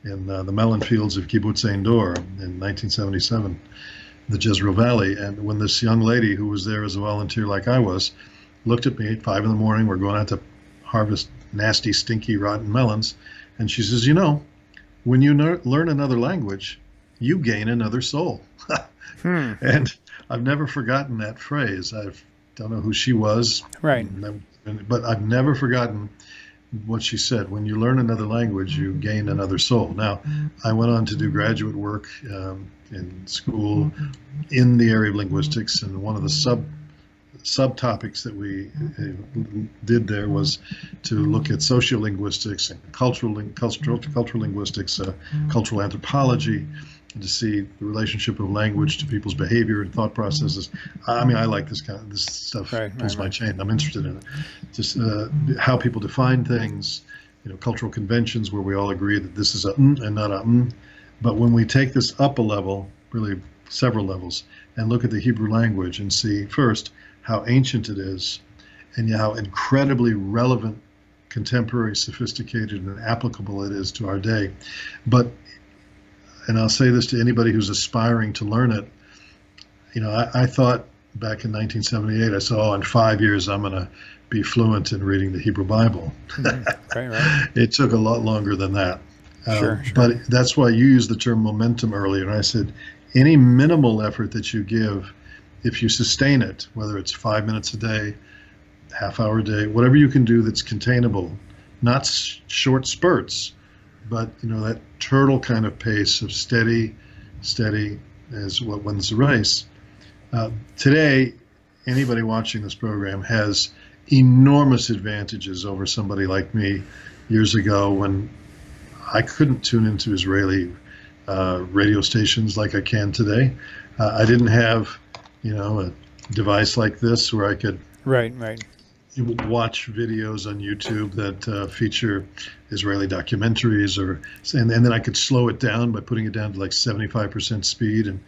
in the melon fields of Kibbutz Ein Dor in 1977, the Jezreel Valley. And when this young lady who was there as a volunteer like I was, looked at me at 5 a.m, we're going out to harvest nasty, stinky, rotten melons. And she says, when you learn another language, you gain another soul. And I've never forgotten that phrase. I don't know who she was. Right. But I've never forgotten what she said. When you learn another language, you gain another soul. Now, I went on to do graduate work in school in the area of linguistics, and one of the subtopics that we did there was to look at sociolinguistics and cultural linguistics, cultural anthropology, and to see the relationship of language to people's behavior and thought processes. I mean, I like this stuff. Pulls my chain. I'm interested in it. Just how people define things, cultural conventions where we all agree that this is a and not a But when we take this up a level, really several levels, and look at the Hebrew language and see first how ancient it is, and how incredibly relevant, contemporary, sophisticated, and applicable it is to our day. And I'll say this to anybody who's aspiring to learn it, I thought back in 1978, I said, in 5 years, I'm going to be fluent in reading the Hebrew Bible. Right. It took a lot longer than that. Sure. But that's why you used the term momentum earlier. And I said, any minimal effort that you give, if you sustain it, whether it's 5 minutes a day, half hour a day, whatever you can do that's containable, not short spurts, but that turtle kind of pace of steady as what wins the race. Today, anybody watching this program has enormous advantages over somebody like me years ago when I couldn't tune into Israeli radio stations like I can today. I didn't have a device like this where I could right watch videos on YouTube that feature Israeli documentaries, and then I could slow it down by putting it down to like 75% speed, and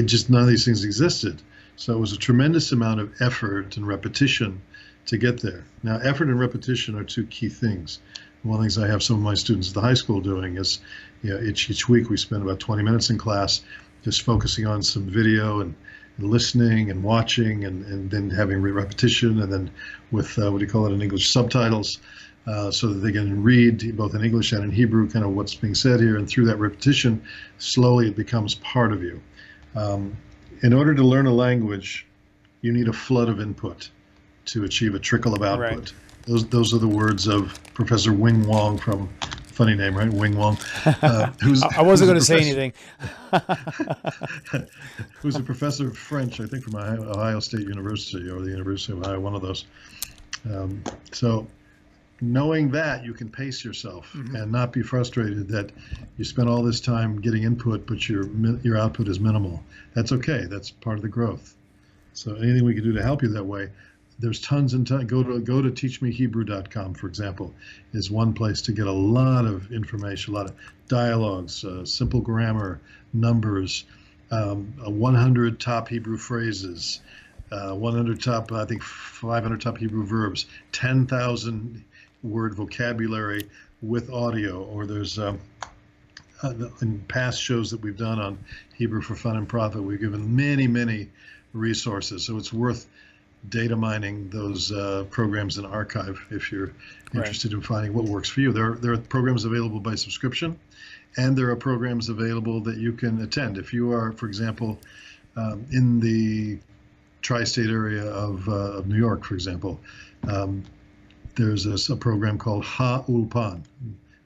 just none of these things existed. So it was a tremendous amount of effort and repetition to get there. Now, effort and repetition are two key things. One of the things I have some of my students at the high school doing is, each week we spend about 20 minutes in class just focusing on some video and listening and watching, and then having repetition, and then with in English, subtitles, so that they can read both in English and in Hebrew kind of what's being said here. And through that repetition, slowly it becomes part of you. In order to learn a language, you need a flood of input to achieve a trickle of output. Right. Those are the words of Professor Wing Wong from, funny name, right? Wing Wong. I wasn't going to say anything. Who's a professor of French, I think, from Ohio State University, or the University of Ohio, one of those. So knowing that, you can pace yourself and not be frustrated that you spent all this time getting input, but your output is minimal. That's okay. That's part of the growth. So anything we can do to help you that way, there's tons and tons. Go to teachmehebrew.com, for example, is one place to get a lot of information, a lot of dialogues, simple grammar, numbers, 100 top Hebrew phrases, 100 top, I think 500 top Hebrew verbs, 10,000 word vocabulary with audio. Or there's in past shows that we've done on Hebrew for Fun and Profit, we've given many resources. So it's worth data mining those programs in archive if you're interested in finding what works for you. There are programs available by subscription, and there are programs available that you can attend. If you are, for example, In the tri-state area of New York, for example, there's a program called Ha-Ulpan,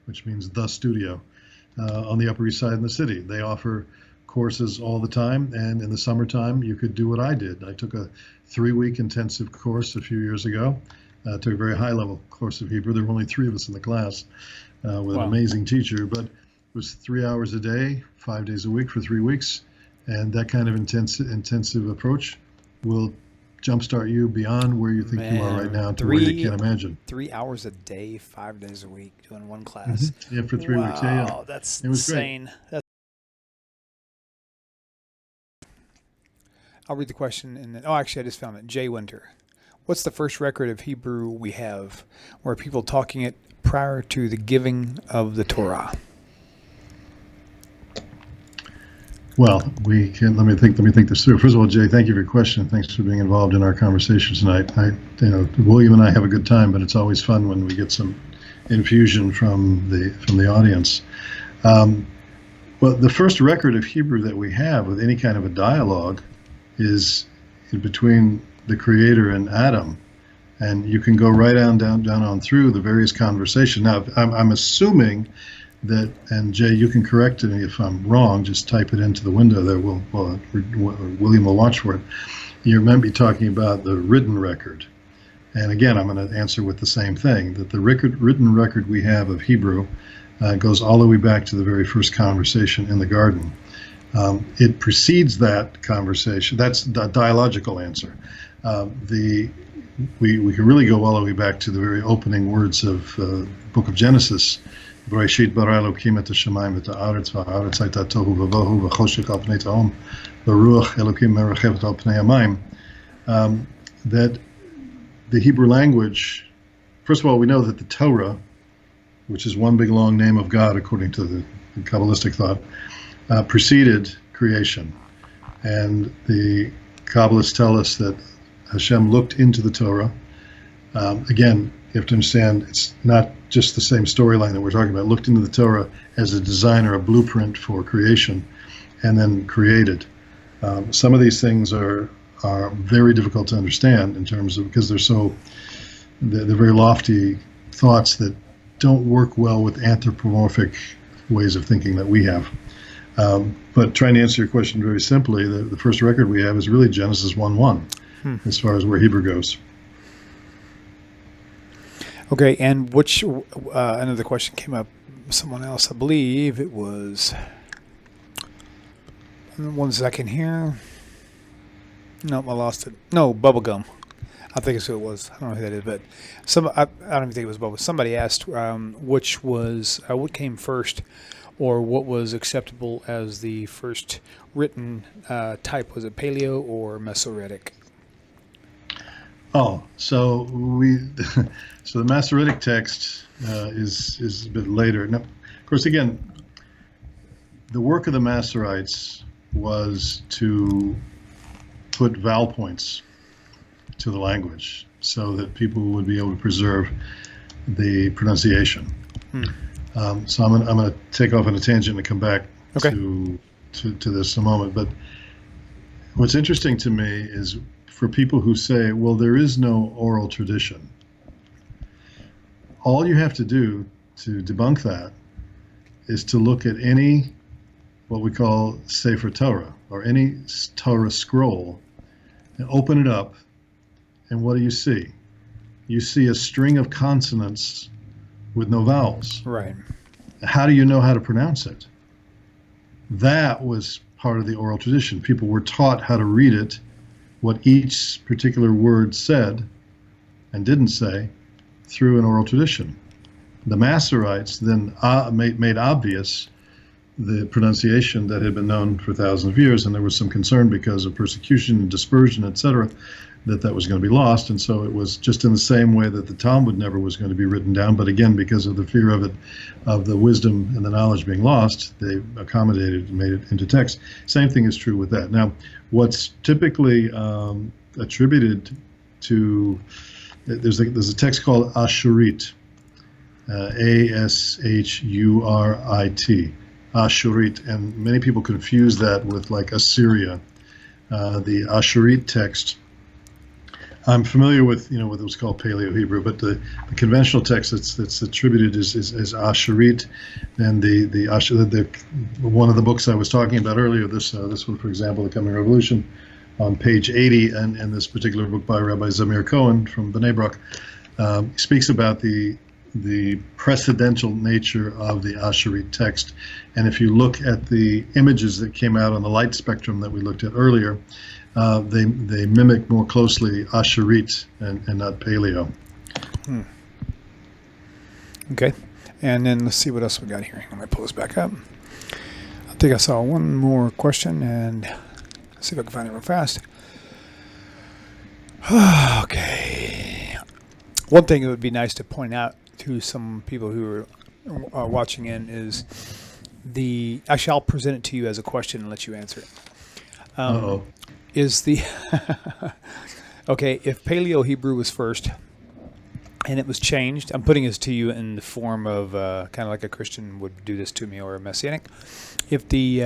which means the studio, on the Upper East Side in the city. They offer courses all the time, and in the summertime, you could do what I did. I took a 3-week intensive course a few years ago. Took a very high-level course of Hebrew. There were only 3 of us in the class with an amazing teacher, but it was 3 hours a day, 5 days a week for 3 weeks, and that kind of intensive approach will jumpstart you beyond where you think you are right now to where you can't imagine. 3 hours a day, 5 days a week, doing one class. Mm-hmm. Yeah, for 3 weeks. Yeah, Wow, that's insane. I'll read the question, and then, actually, I just found it. Jay Winter. What's the first record of Hebrew we have where people talking it prior to the giving of the Torah? Well, we can. Let me think this through. First of all, Jay, thank you for your question. Thanks for being involved in our conversation tonight. William and I have a good time, but it's always fun when we get some infusion from the audience. Well, the first record of Hebrew that we have with any kind of a dialogue is between the Creator and Adam, and you can go right down on through the various conversations. Now, I'm assuming that, and Jay, you can correct me if I'm wrong. Just type it into the window there. William will watch for it. You may be talking about the written record, and again, I'm going to answer with the same thing. That the written record we have of Hebrew goes all the way back to the very first conversation in the garden. It precedes that conversation. That's the dialogical answer. We can really go all the way back to the very opening words of the book of Genesis. Bereshit bara Elokim et hashamayim v'et haaretz v'haaretz hayta tohu v'vohu v'choshek al pnei tehom v'ruach Elokim merechevet al pnei hamayim. That the Hebrew language, first of all, we know that the Torah, which is one big long name of God according to the Kabbalistic thought, preceded creation. And the Kabbalists tell us that Hashem looked into the Torah. Again, you have to understand, it's not just the same storyline that we're talking about. Looked into the Torah as a designer, a blueprint for creation, and then created. Some of these things are very difficult to understand in terms of, because they're very lofty thoughts that don't work well with anthropomorphic ways of thinking that we have. But trying to answer your question very simply, the first record we have is really Genesis 1:1, as far as where Hebrew goes. Okay, and which another question came up, someone else, I believe it was, 1 second here. Nope, I lost it. No, Bubblegum. I think it's who it was. I don't know who that is, but I don't even think it was Bubble. Somebody asked which was, what came first, or what was acceptable as the first written type. Was it Paleo or Masoretic? Oh, so the Masoretic text is a bit later. Now, of course, again, the work of the Masoretes was to put vowel points to the language so that people would be able to preserve the pronunciation. So I'm going to take off on a tangent and come back to this in a moment. But what's interesting to me is for people who say, well, there is no oral tradition. All you have to do to debunk that is to look at any, what we call Sefer Torah, or any Torah scroll, and open it up, and what do you see? You see a string of consonants with no vowels. Right. How do you know how to pronounce it? That was part of the oral tradition. People were taught how to read it, what each particular word said and didn't say, through an oral tradition. The Masoretes then made obvious the pronunciation that had been known for thousands of years, and there was some concern because of persecution and dispersion, etc., that was going to be lost. And so it was just in the same way that the Talmud never was going to be written down, but again, because of the fear of it, of the wisdom and the knowledge being lost, they accommodated and made it into text. Same thing is true with that. Now, what's typically attributed to, there's a text called Ashurit, Ashurit, Ashurit, and many people confuse that with like Assyria. the Asherit text. I'm familiar with what was called Paleo-Hebrew, but the conventional text that's attributed is Asherit, and the one of the books I was talking about earlier, this one, for example, The Coming Revolution, on page 80, and this particular book by Rabbi Zamir Cohen from Bnei Brak, speaks about the precedential nature of the Asherit text. And if you look at the images that came out on the light spectrum that we looked at earlier, they mimic more closely Asherit and not Paleo. Okay. And then let's see what else we got here. Let me pull this back up. I think I saw one more question, and let's see if I can find it real fast. Okay. One thing that would be nice to point out to some people who are watching in is actually, I'll present it to you as a question and let you answer it. Is the okay, if Paleo Hebrew was first and it was changed, I'm putting this to you in the form of kind of like a Christian would do this to me, or a Messianic. If the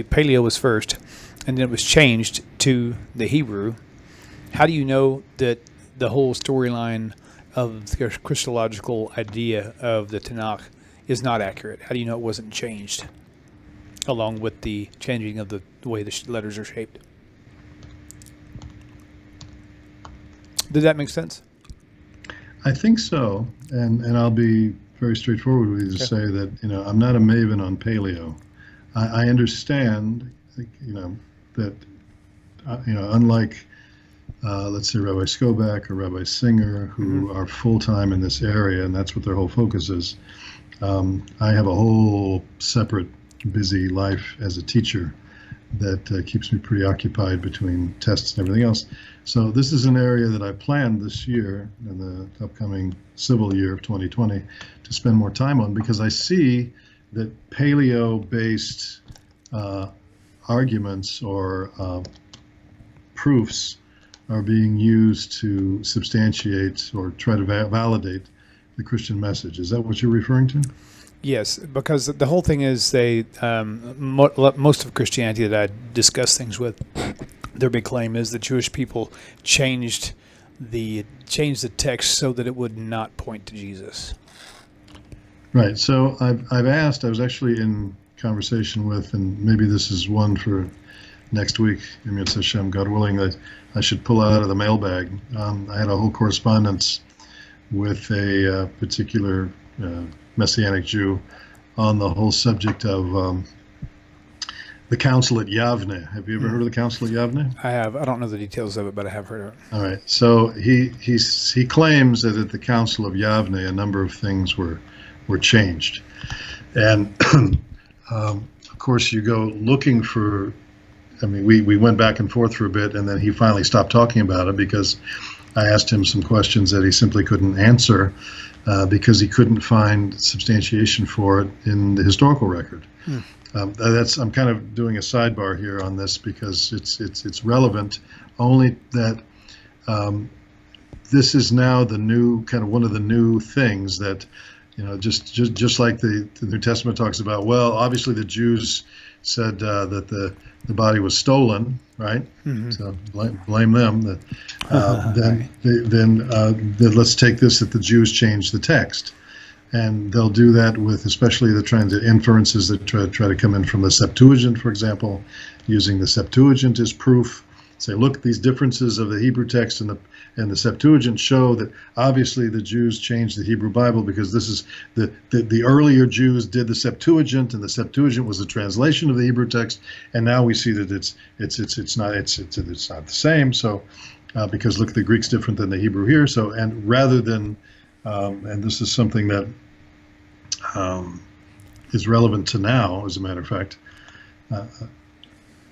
Paleo was first and then it was changed to the Hebrew, how do you know that the whole storyline of the Christological idea of the Tanakh is not accurate? How do you know it wasn't changed along with the changing of the way the letters are shaped? Did that make sense? I think so, and I'll be very straightforward with you to say that I'm not a maven on Paleo. I understand, that unlike let's say Rabbi Skobac or Rabbi Singer, who are full-time in this area, and that's what their whole focus is. I have a whole separate busy life as a teacher that keeps me preoccupied between tests and everything else. So this is an area that I planned this year, in the upcoming civil year of 2020, to spend more time on, because I see that Paleo-based arguments or proofs are being used to substantiate or try to validate the Christian message. Is that what you're referring to? Yes, because the whole thing is most of Christianity that I discuss things with, their big claim is that Jewish people changed the text so that it would not point to Jesus. Right. So I've asked. I was actually in conversation with, and maybe this is one for next week, Hashem, God willing, that I should pull out of the mailbag. I had a whole correspondence with a particular Messianic Jew on the whole subject of the council at Yavne. Have you ever heard of the council at Yavne? I have. I don't know the details of it, but I have heard of it. All right. So he claims that at the council of Yavne, a number of things were changed, and of course you go looking for. I mean, we went back and forth for a bit, and then he finally stopped talking about it because I asked him some questions that he simply couldn't answer because he couldn't find substantiation for it in the historical record. I'm kind of doing a sidebar here on this because it's relevant, only that this is now the new kind of one of the new things that just like the New Testament talks about. Well, obviously the Jews said that the body was stolen, right? Mm-hmm. So blame them. Then let's take this that the Jews changed the text, and they'll do that with especially the inferences that try to come in from the Septuagint, for example, using the Septuagint as proof. Say, look, these differences of the Hebrew text and the Septuagint show that obviously the Jews changed the Hebrew Bible because this is the earlier Jews did the Septuagint, and the Septuagint was the translation of the Hebrew text, and now we see that it's not the same. So because look, the Greek's different than the Hebrew here. So and rather than and this is something that is relevant to now, as a matter of fact,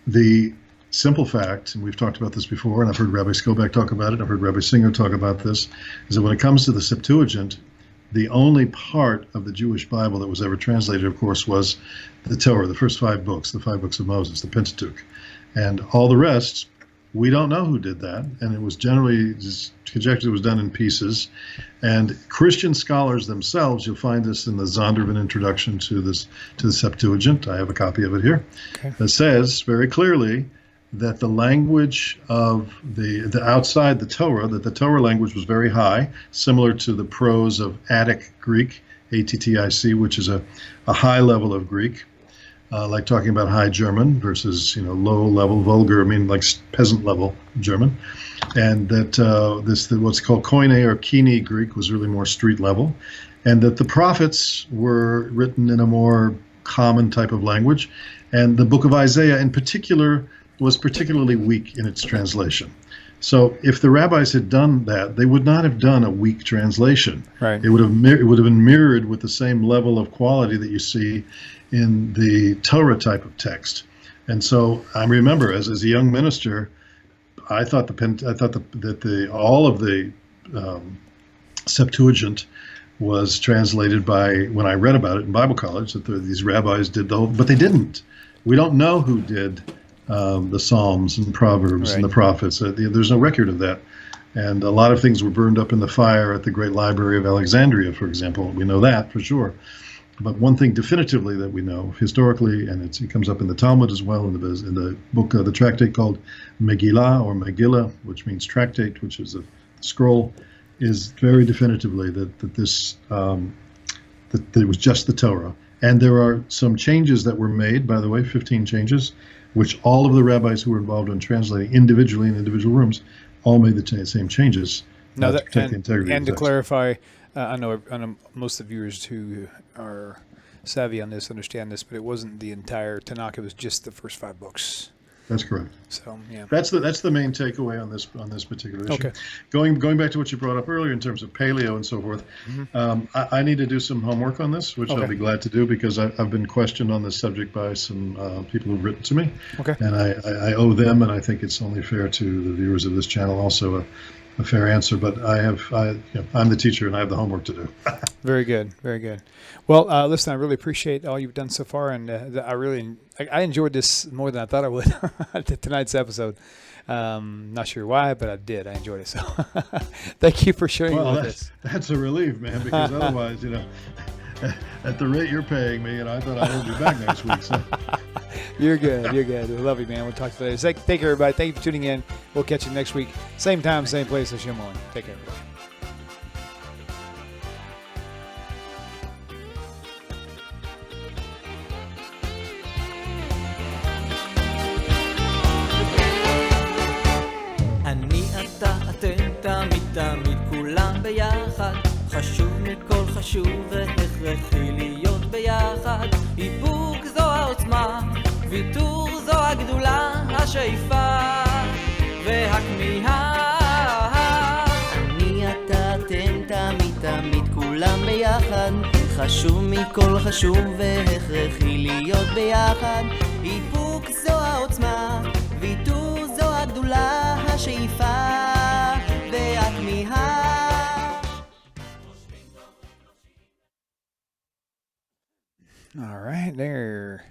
the simple fact, and we've talked about this before, and I've heard Rabbi Skobac talk about it, I've heard Rabbi Singer talk about this, is that when it comes to the Septuagint, the only part of the Jewish Bible that was ever translated, of course, was the Torah, the first 5 books, the 5 books of Moses, the Pentateuch. And all the rest, we don't know who did that, and it was generally conjectured it was done in pieces. And Christian scholars themselves, you'll find this in the Zondervan introduction to the Septuagint, I have a copy of it here, okay, that says very clearly, that the language of the outside the Torah, that the Torah language was very high, similar to the prose of Attic Greek, Attic, which is a high level of Greek, like talking about High German versus low level, vulgar, like peasant level German, and that what's called Koine or Kini Greek was really more street level, and that the prophets were written in a more common type of language, and the book of Isaiah in particular was particularly weak in its translation. So if the rabbis had done that, they would not have done a weak translation. Right. It would have been mirrored with the same level of quality that you see in the Torah type of text. And so I remember, as a young minister, I thought that all of the Septuagint was translated by, when I read about it in Bible college, that these rabbis did the whole, but they didn't. We don't know who did the Psalms and Proverbs and the prophets. There's no record of that. And a lot of things were burned up in the fire at the Great Library of Alexandria, for example. We know that for sure. But one thing definitively that we know historically, and it comes up in the Talmud as well, in the book, the tractate called Megillah or Megillah, which means tractate, which is a scroll, is very definitively that it was just the Torah. And there are some changes that were made, by the way, 15 changes, which all of the rabbis who were involved in translating individually in individual rooms all made the same changes to protect the integrity and of the to text. clarify, I know most of the viewers who are savvy on this understand this, but it wasn't the entire Tanakh; it was just the first 5 books. That's correct. So yeah, that's the main takeaway on this particular issue. Okay. Going back to what you brought up earlier in terms of paleo and so forth, I need to do some homework on this, which I'll be glad to do, because I've been questioned on this subject by some people who've written to me, and I owe them, and I think it's only fair to the viewers of this channel also a fair answer. But I'm the teacher and I have the homework to do. Very good, very good. Well, listen, I really appreciate all you've done so far, and I enjoyed this more than I thought I would. Tonight's episode. Not sure why, but I did. I enjoyed it. So, thank you for sharing with us. That's a relief, man, because otherwise, at the rate you're paying me, I thought I would be back next week. So. You're good. You're good. We love you, man. We'll talk to you later. Thank you, everybody. Thank you for tuning in. We'll catch you next week. Same time, same place as Shulman. Take care, everybody. אני אתה אתם תמיד כולם ביחד חשוב מכל חשוב והכרחי להיות ביחד איפוק זו העוצמה ויתור זו הגדולה השאיפה והכמיהה אני אתה אתם תמיד כולם ביחד חשוב מכל חשוב והכרחי להיות ביחד איפוק זו העוצמה ויתור זו הגדולה השאיפה והכמיהה. All right, there.